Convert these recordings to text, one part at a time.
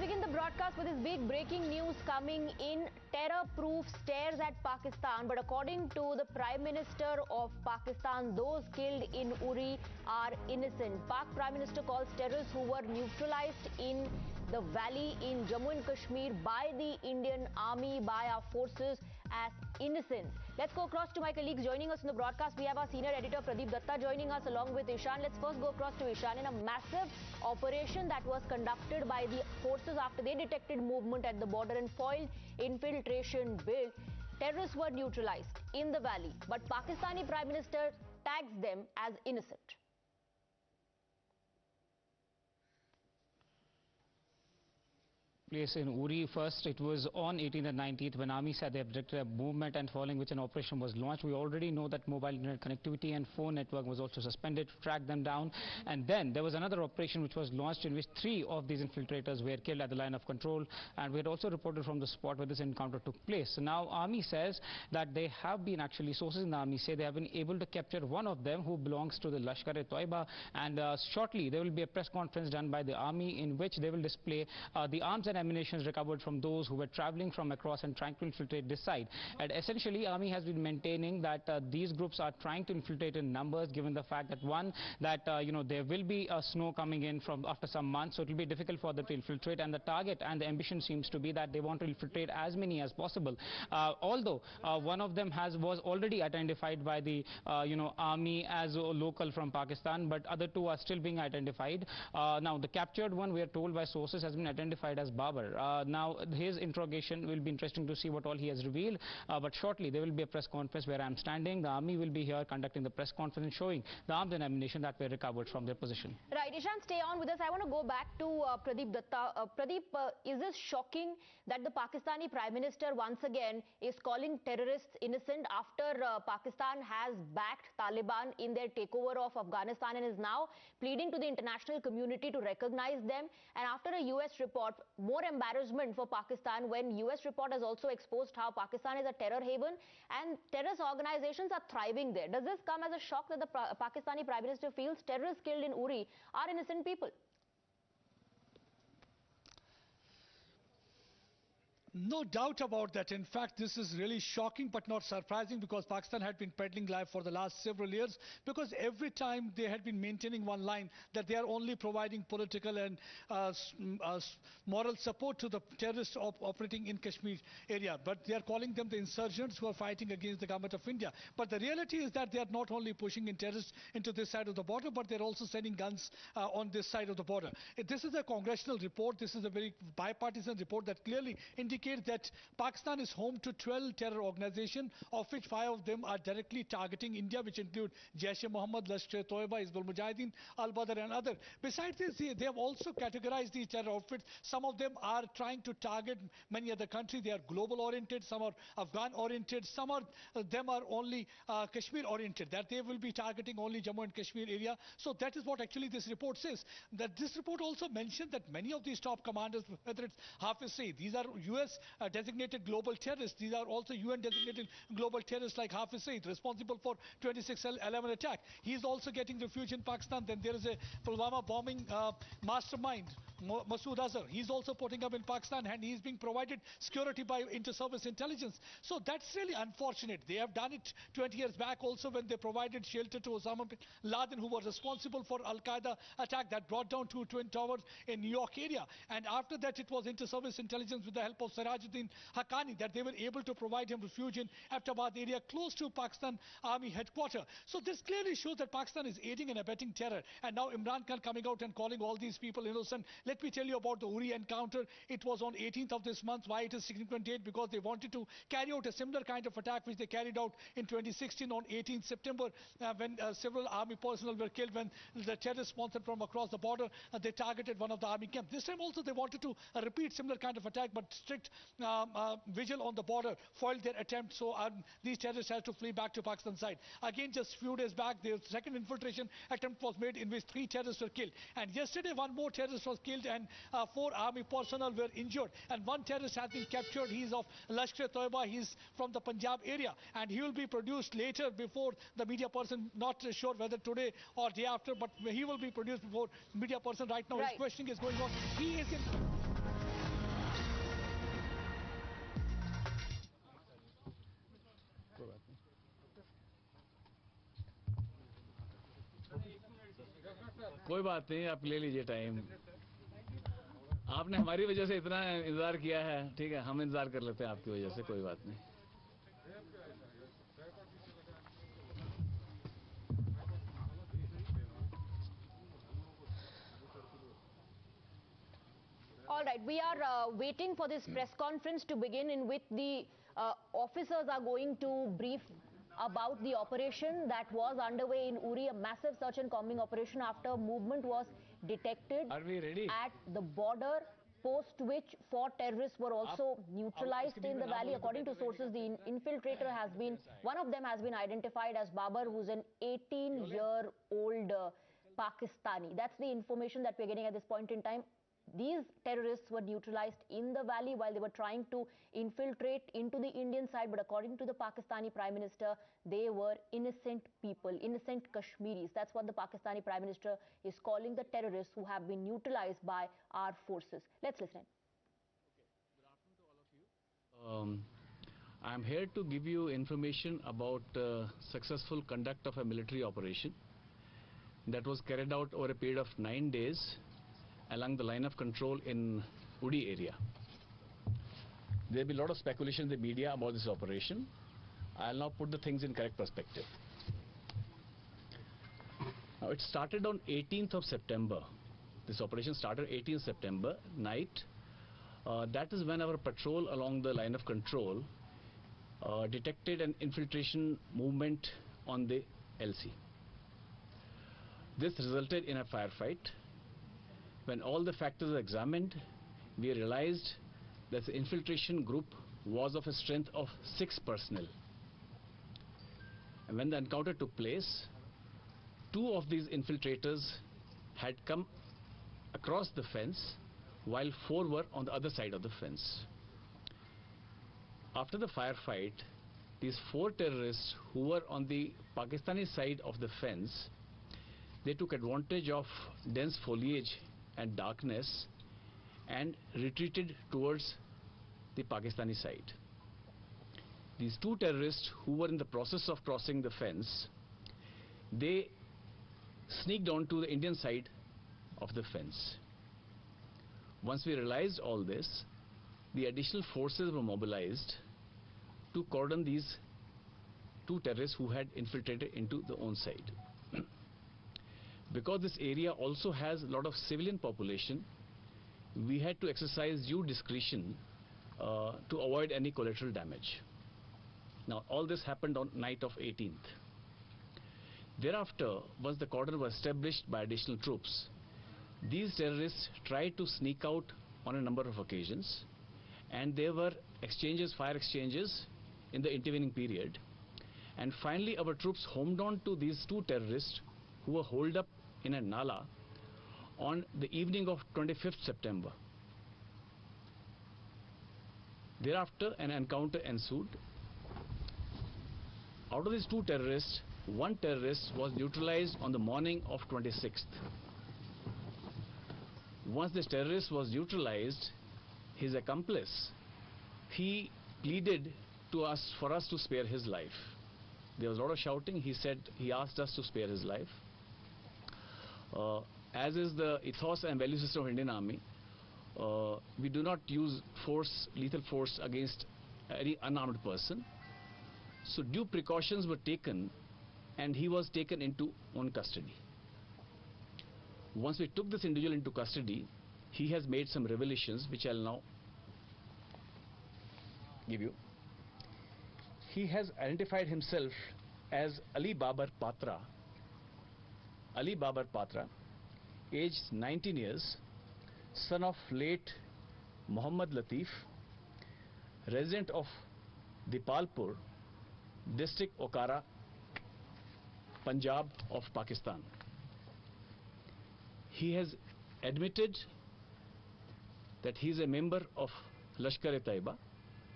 begin the broadcast with this big breaking news coming in. Terror-proof stairs at Pakistan, but according to the Prime Minister of Pakistan, those killed in Uri are innocent. Pak Prime Minister calls terrorists who were neutralized in the valley in Jammu and Kashmir by the Indian Army, by our forces, as innocents. Let's go across to my colleagues joining us in the broadcast. We have our senior editor Pradeep Datta joining us along with Ishan. Let's first go across to Ishan. In a massive operation that was conducted by the forces after they detected movement at the border and foiled infiltration bill, terrorists were neutralized in the valley, but Pakistani Prime Minister tags them as innocent. Place in Uri. First, it was on 18th and 19th when Army said they have detected a movement, and following which an operation was launched. We already know that mobile internet connectivity and phone network was also suspended to track them down. And then there was another operation which was launched in which 3 of these infiltrators were killed at the line of control. And we had also reported from the spot where this encounter took place. So now Army says that they have been sources in the Army say they have been able to capture one of them who belongs to the Lashkar-e-Toiba. And shortly there will be a press conference done by the Army in which they will display the arms and ammunition recovered from those who were travelling from across and trying to infiltrate this side. And essentially, Army has been maintaining that these groups are trying to infiltrate in numbers, given the fact that there will be snow coming in from after some months, so it will be difficult for them to infiltrate. And the target and the ambition seems to be that they want to infiltrate as many as possible. Although one of them was already identified by the Army as a local from Pakistan, but other 2 are still being identified. Now the captured one, we are told by sources, has been identified as Babar. Now his interrogation will be interesting to see what all he has revealed, but shortly there will be a press conference where I am standing. The Army will be here conducting the press conference and showing the arms and ammunition that were recovered from their position. Right, Ishan, stay on with us. I want to go back to Pradeep Datta. Pradeep, is this shocking that the Pakistani Prime Minister once again is calling terrorists innocent after Pakistan has backed Taliban in their takeover of Afghanistan and is now pleading to the international community to recognize them? And after a US report, more embarrassment for Pakistan when US report has also exposed how Pakistan is a terror haven and terrorist organizations are thriving there. Does this come as a shock that the Pakistani Prime Minister feels terrorists killed in Uri are innocent people? No doubt about that. In fact, this is really shocking but not surprising, because Pakistan had been peddling lies for the last several years, because every time they had been maintaining one line that they are only providing political and moral support to the terrorists operating in Kashmir area. But they are calling them the insurgents who are fighting against the government of India. But the reality is that they are not only pushing in terrorists into this side of the border, but they are also sending guns on this side of the border. This is a congressional report. This is a very bipartisan report that clearly indicates that Pakistan is home to 12 terror organizations, of which 5 of them are directly targeting India, which include Jaish-e-Mohammed, Lashkar-e-Toiba, Hizbul Mujahideen, Al-Badr and others. Besides this, they have also categorized these terror outfits. Some of them are trying to target many other countries. They are global oriented, some are Afghan oriented, some of them are only Kashmir oriented, that they will be targeting only Jammu and Kashmir area. So that is what actually this report says. That this report also mentioned that many of these top commanders, whether it's Hafiz Saeed, these are US designated global terrorists. These are also UN designated global terrorists like Hafiz Saeed, responsible for 26/11 attack. He is also getting refuge in Pakistan. Then there is a Pulwama bombing mastermind, Masood Azhar. He's also putting up in Pakistan, and he's being provided security by inter-service intelligence. So that's really unfortunate. They have done it 20 years back also when they provided shelter to Osama bin Laden, who was responsible for Al-Qaeda attack that brought down 2 twin towers in New York area. And after that, it was inter-service intelligence with the help of Sirajuddin Haqqani that they were able to provide him refuge in Abbottabad area close to Pakistan Army headquarters. So this clearly shows that Pakistan is aiding and abetting terror. And now Imran Khan coming out and calling all these people innocent. Let me tell you about the Uri encounter. It was on 18th of this month. Why it is significant date? Because they wanted to carry out a similar kind of attack which they carried out in 2016 on 18th September when several army personnel were killed when the terrorists sponsored from across the border they targeted one of the army camps. This time also they wanted to repeat similar kind of attack, but strict vigil on the border foiled their attempt, so these terrorists had to flee back to Pakistan side. Again, just few days back, the second infiltration attempt was made in which 3 terrorists were killed. And yesterday, 1 more terrorist was killed and 4 army personnel were injured. And 1 terrorist has been captured. He is of Lashkar-e-Toiba. He is from the Punjab area. And he will be produced later before the media person, not sure whether today or day after, but he will be produced before media person. Right now, his questioning is going on. He is in... कोई बात नहीं, आप ले लीजिए time. आपने हमारी वजह से इतना इंतजार किया है, ठीक है, हम इंतजार कर लेते हैं आपकी वजह से, कोई बात नहीं. All right, we are waiting for this press conference to begin, in which the officers are going to brief about the operation that was underway in Uri, a massive search and combing operation after movement was detected at the border, post which 4 terrorists were also neutralized in the valley. According to sources, the infiltrator has been, one of them has been identified as Babar, who's an 18-year-old Pakistani. That's the information that we're getting at this point in time. These terrorists were neutralized in the valley while they were trying to infiltrate into the Indian side, but according to the Pakistani Prime Minister, they were innocent people, innocent Kashmiris. That's what the Pakistani Prime Minister is calling the terrorists who have been neutralized by our forces. Let's listen. Good afternoon to all of you. I'm here to give you information about successful conduct of a military operation that was carried out over a period of 9 days along the line of control in Uri area. There will be a lot of speculation in the media about this operation. I'll now put the things in correct perspective. Now, it started on 18th of September. This operation started 18th September night. That is when our patrol along the line of control detected an infiltration movement on the LC. This resulted in a firefight. When all the factors were examined, we realized that the infiltration group was of a strength of 6 personnel. And when the encounter took place, 2 of these infiltrators had come across the fence, while 4 were on the other side of the fence. After the firefight, these 4 terrorists who were on the Pakistani side of the fence, they took advantage of dense foliage and darkness and retreated towards the Pakistani side. These 2 terrorists who were in the process of crossing the fence, they sneaked onto the Indian side of the fence. Once we realized all this, the additional forces were mobilized to cordon these 2 terrorists who had infiltrated into the own side. Because this area also has a lot of civilian population, we had to exercise due discretion to avoid any collateral damage. Now, all this happened on night of 18th. Thereafter, once the cordon was established by additional troops, these terrorists tried to sneak out on a number of occasions, and there were exchanges, fire exchanges in the intervening period. And finally, our troops homed on to these 2 terrorists who were holed up in a nala on the evening of 25th September. Thereafter, an encounter ensued. Out of these 2 terrorists, 1 terrorist was neutralized on the morning of 26th. Once this terrorist was neutralized, his accomplice, he pleaded to us for us to spare his life. There was a lot of shouting. He asked us to spare his life. As is the ethos and value system of Indian Army, we do not use force, lethal force against any unarmed person. So due precautions were taken, and he was taken into own custody. Once we took this individual into custody, he has made some revelations which I'll now give you. He has identified himself as Ali Babar Patra. Ali Babar Patra, aged 19 years, son of late Muhammad Latif, resident of Dipalpur, district Okara, Punjab of Pakistan. He has admitted that he is a member of Lashkar-e-Taiba.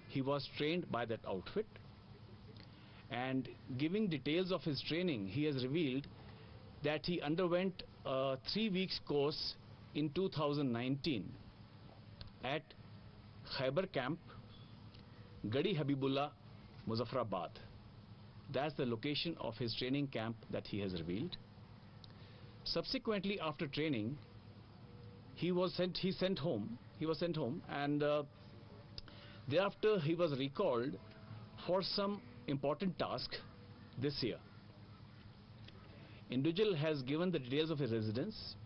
He was trained by that outfit, and giving details of his training, he has revealed that he underwent a 3 weeks course in 2019 at Khyber camp, Gadi Habibullah, Muzaffarabad. That's the location of his training camp that he has revealed. Subsequently, after training, he was sent home, and thereafter he was recalled for some important task this year. Individual has given the details of his residence.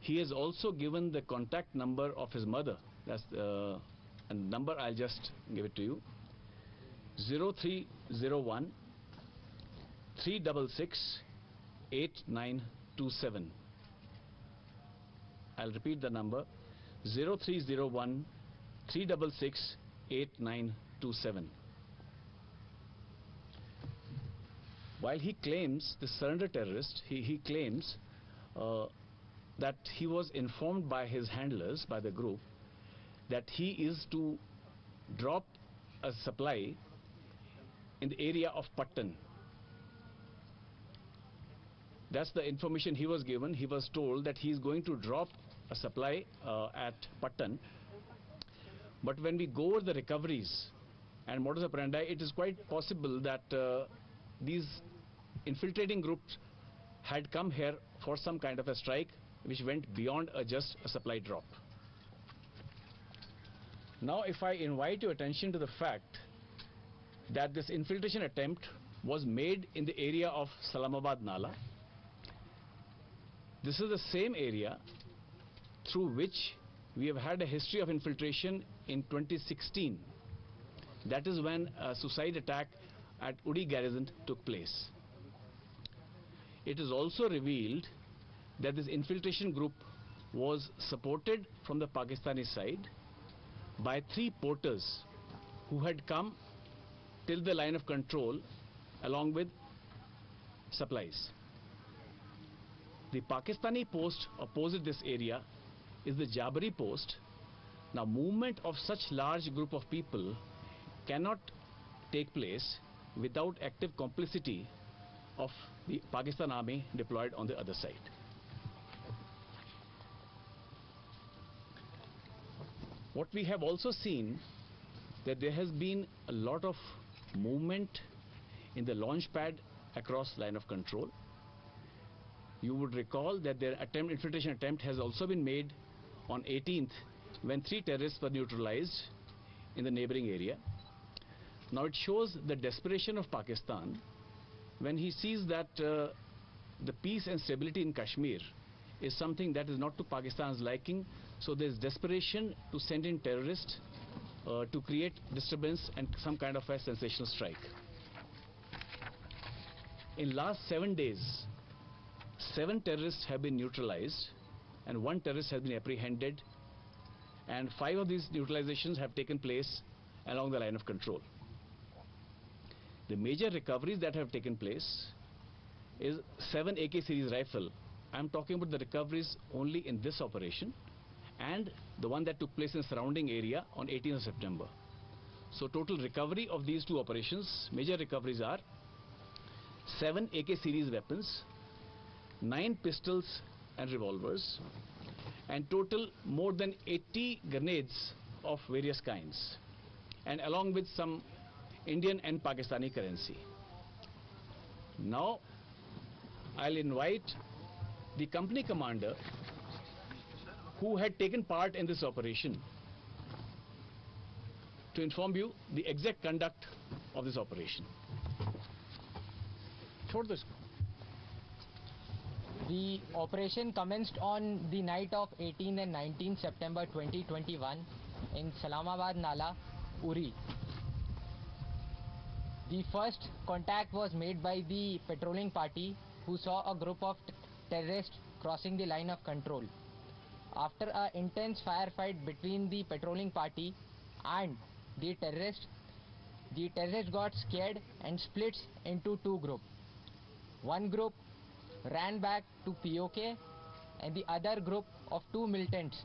He has also given the contact number of his mother. That's the number. I'll just give it to you. 0301 366 8927. I'll repeat the number. 0301 366 8927. While he claims, the surrender terrorist, he claims that he was informed by his handlers, by the group, that he is to drop a supply in the area of Pattan. That's the information he was given. He was told that he is going to drop a supply at Pattan. But when we go over the recoveries and modus operandi, it is quite possible that these infiltrating groups had come here for some kind of a strike which went beyond just a supply drop. Now, if I invite your attention to the fact that this infiltration attempt was made in the area of Salamabad Nala. This is the same area through which we have had a history of infiltration in 2016. That is when a suicide attack at Uri garrison took place. It is also revealed that this infiltration group was supported from the Pakistani side by 3 porters who had come till the line of control along with supplies. The Pakistani post opposite this area is the Jabari post. Now, movement of such large group of people cannot take place without active complicity of the Pakistan army deployed on the other side. What we have also seen, that there has been a lot of movement in the launch pad across line of control. You would recall that their infiltration attempt has also been made on 18th when 3 terrorists were neutralized in the neighboring area. Now it shows the desperation of Pakistan when he sees that the peace and stability in Kashmir is something that is not to Pakistan's liking. So there is desperation to send in terrorists to create disturbance and some kind of a sensational strike. In last 7 days, 7 terrorists have been neutralized and 1 terrorist has been apprehended, and 5 of these neutralizations have taken place along the line of control. The major recoveries that have taken place is 7 AK series rifle. I am talking about the recoveries only in this operation and the one that took place in the surrounding area on 18th of September. So total recovery of these 2 operations, major recoveries are 7 AK series weapons, 9 pistols and revolvers, and total more than 80 grenades of various kinds, and along with some Indian and Pakistani currency. Now I'll invite the company commander who had taken part in this operation to inform you the exact conduct of this operation. The operation commenced on the night of 18 and 19 September 2021 in Salamabad Nala, Uri. The first contact was made by the patrolling party who saw a group of terrorists crossing the line of control. After an intense firefight between the patrolling party and the terrorists got scared and split into 2 groups. One group ran back to POK and the other group of 2 militants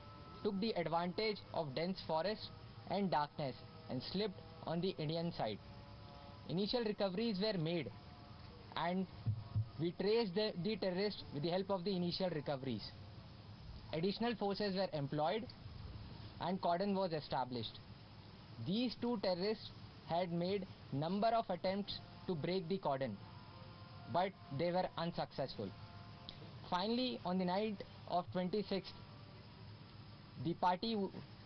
took the advantage of dense forest and darkness and slipped on the Indian side. Initial recoveries were made and we traced the terrorists with the help of the initial recoveries. Additional forces were employed and cordon was established. These 2 terrorists had made number of attempts to break the cordon, but they were unsuccessful. Finally, on the night of 26th, the party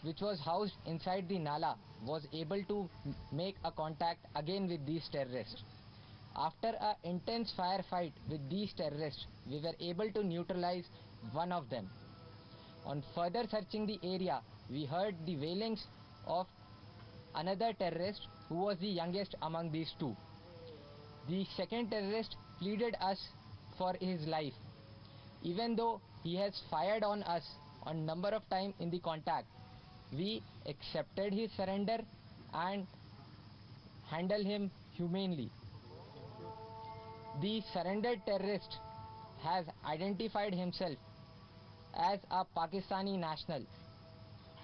which was housed inside the Nala was able to make a contact again with these terrorists. After an intense firefight with these terrorists, we were able to neutralize one of them. On further searching the area, we heard the wailings of another terrorist who was the youngest among these two. The second terrorist pleaded us for his life. Even though he has fired on us on number of times in the contact, we accepted his surrender and handled him humanely. The surrendered terrorist has identified himself as a Pakistani national,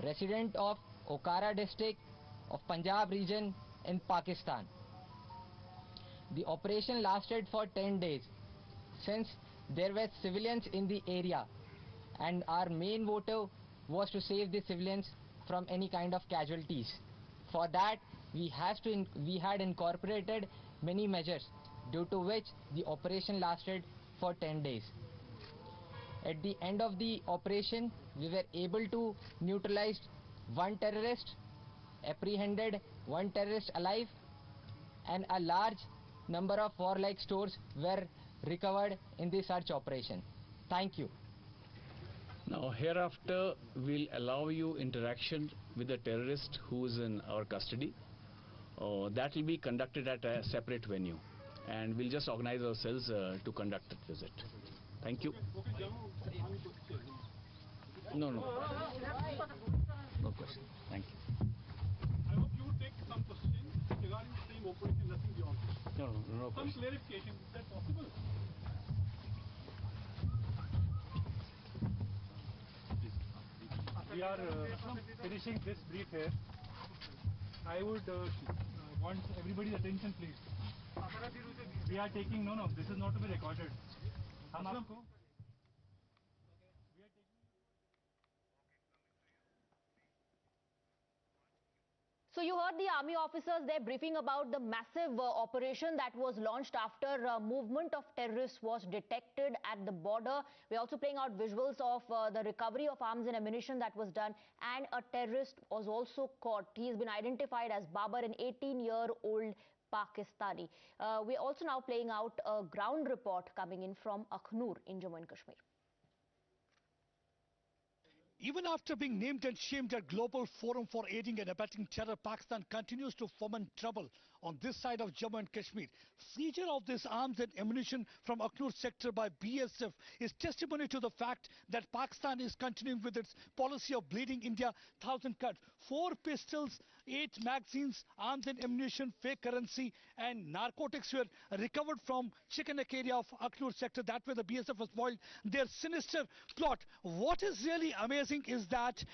resident of Okara district of Punjab region in Pakistan. The operation lasted for 10 days. Since there were civilians in the area and our main motive was to save the civilians from any kind of casualties. For that, we had incorporated many measures, due to which the operation lasted for 10 days. At the end of the operation, we were able to neutralize one terrorist, apprehended one terrorist alive, and a large number of warlike stores were recovered in the search operation. Thank you. Now hereafter we'll allow you interaction with the terrorist who is in our custody. That will be conducted at a separate venue, and we'll just organize ourselves to conduct that visit. Thank you. No question. Thank you. I hope you would take some questions regarding the same operation, nothing beyond this. No Some clarification, is that possible? We are finishing this brief here. I would want everybody's attention, please. We are taking, no, this is not to be recorded. हम आपको So you heard the army officers there briefing about the massive operation that was launched after movement of terrorists was detected at the border. We're also playing out visuals of the recovery of arms and ammunition that was done, and a terrorist was also caught. He has been identified as Babar, an 18-year-old Pakistani. We're also now playing out a ground report coming in from Akhnur in Jammu and Kashmir. Even after being named and shamed at Global Forum for Aiding and Abetting Terror, Pakistan continues to foment trouble on this side of Jammu and Kashmir. Seizure of this arms and ammunition from Akhnur sector by BSF is testimony to the fact that Pakistan is continuing with its policy of bleeding India 1,000 cuts. 4 pistols, 8 magazines, arms and ammunition, fake currency and narcotics were recovered from Chikanak area of Akhnur sector. That way the BSF has foiled their sinister plot. What is really amazing is that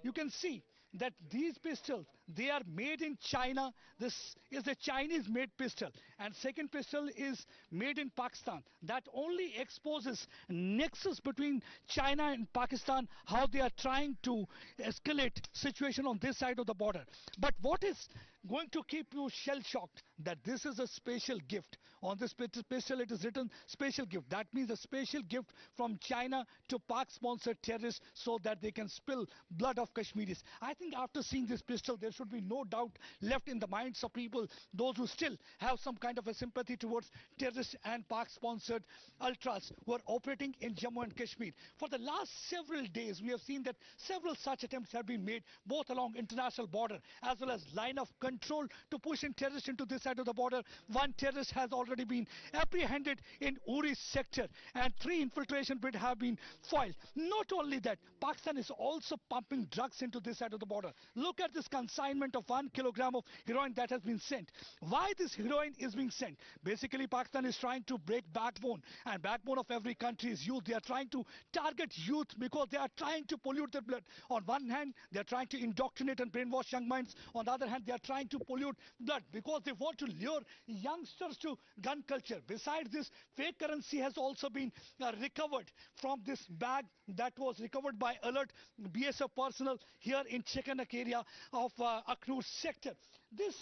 you can see that these pistols, they are made in China. This is a Chinese made pistol, and second pistol is made in Pakistan. That only exposes nexus between China and Pakistan, how they are trying to escalate situation on this side of the border. But what is going to keep you shell shocked, that this is a special gift. On this pistol it is written special gift. That means a special gift from China to Pak sponsored terrorists so that they can spill blood of Kashmiris. I think after seeing this pistol there should be no doubt left in the minds of people, those who still have some kind of a sympathy towards terrorists and Pak sponsored ultras who are operating in Jammu and Kashmir. For the last several days we have seen that several such attempts have been made both along international border as well as line of control to push in terrorists into this side of the border. One terrorist has already been apprehended in Uri sector and 3 infiltration bids have been foiled. Not only that, Pakistan is also pumping drugs into this side of the border. Look at this consignment of 1 kilogram of heroin that has been sent. Why this heroin is being sent? Basically Pakistan is trying to break backbone, and backbone of every country is youth. They are trying to target youth because they are trying to pollute their blood. On one hand they are trying to indoctrinate and brainwash young minds. On the other hand they are trying to pollute blood because they want to lure youngsters to gun culture. Besides this, fake currency has also been recovered from this bag that was recovered by alert BSF personnel here in Chikanak area of Akhnur sector. this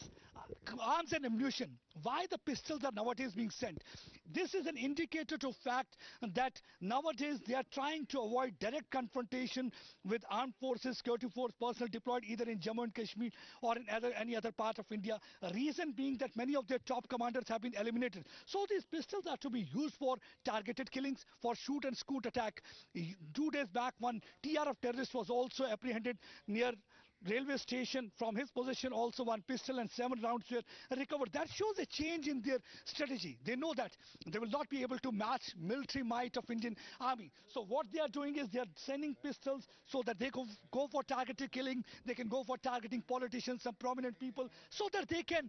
arms and ammunition, why the pistols are nowadays being sent. This is an indicator to fact that nowadays they are trying to avoid direct confrontation with armed forces, security force personnel deployed either in Jammu and Kashmir or in any other part of India. Reason being that many of their top commanders have been eliminated. So these pistols are to be used for targeted killings, for shoot and scoot attack. 2 days back, one TRF terrorist was also apprehended near railway station. From his possession also one pistol and 7 rounds were recovered. That shows a change in their strategy. They know that they will not be able to match military might of Indian army. So what they are doing is they are sending pistols so that they go for targeted killing. They can go for targeting politicians, some prominent people, so that they can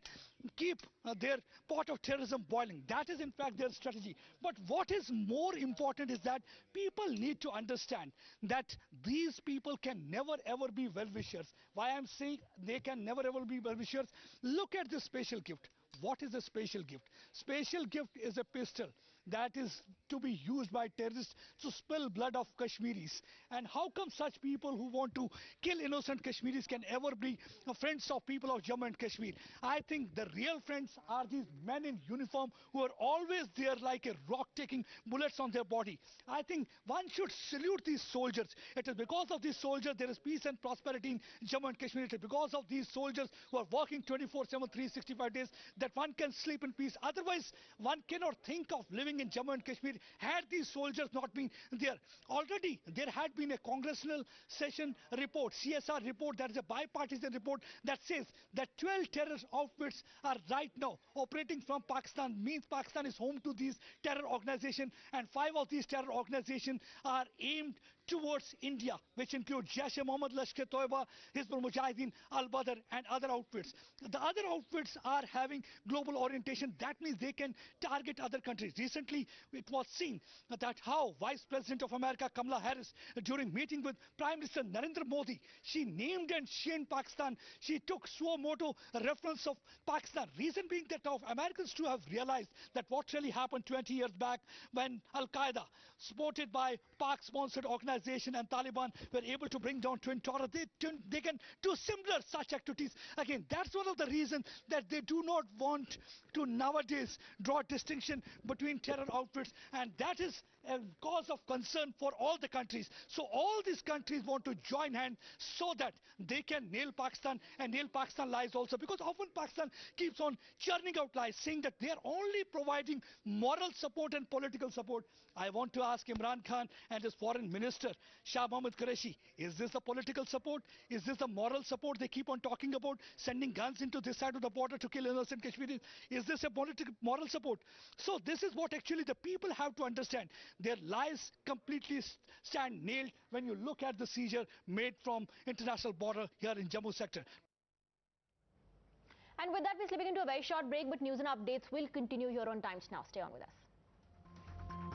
keep their pot of terrorism boiling. That is in fact their strategy. But what is more important is that people need to understand that these people can never ever be well-wishers. Why I'm saying they can never ever be well-wishers? Look at this special gift. What is a special gift? Special gift is a pistol that is to be used by terrorists to spill blood of Kashmiris. And how come such people who want to kill innocent Kashmiris can ever be friends of people of Jammu and Kashmir? I think the real friends are these men in uniform who are always there like a rock taking bullets on their body. I think one should salute these soldiers. It is because of these soldiers there is peace and prosperity in Jammu and Kashmir. It is because of these soldiers who are working 24/7, 365 days that one can sleep in peace. Otherwise, one cannot think of living in Jammu and Kashmir had these soldiers not been there. Already there had been a congressional session report, CSR report, that is a bipartisan report that says that 12 terrorist outfits are right now operating from Pakistan. Means Pakistan is home to these terror organizations, and 5 of these terror organizations are aimed towards India, which include Jaish-e-Mohammed, Lashkar-e-Toiba, Hizbul Mujahideen, Al-Badr and other outfits. The other outfits are having global orientation. That means they can target other countries. Recently, it was seen that how Vice President of America Kamala Harris, during meeting with Prime Minister Narendra Modi, she named and shamed Pakistan. She took suo motu reference of Pakistan. Reason being that now Americans too have realized that what really happened 20 years back when Al-Qaeda, supported by Pak-sponsored organization and Taliban, were able to bring down Twin Towers. They can do similar such activities. Again, that's one of the reasons that they do not want to nowadays draw distinction between terror outfits, and that is a cause of concern for all the countries. So all these countries want to join hands so that they can nail Pakistan and nail Pakistan lies also, because often Pakistan keeps on churning out lies saying that they are only providing moral support and political support. I want to ask Imran Khan and his foreign minister Shah Mohammad Qureshi, is this the political support? Is this the moral support they keep on talking about, sending guns into this side of the border to kill innocent Kashmiris? Is this a political moral support? So this is what actually the people have to understand. Their lies completely stand nailed when you look at the seizure made from international border here in Jammu sector. And with that, we're slipping into a very short break, but news and updates will continue here on Times Now. Stay on with us.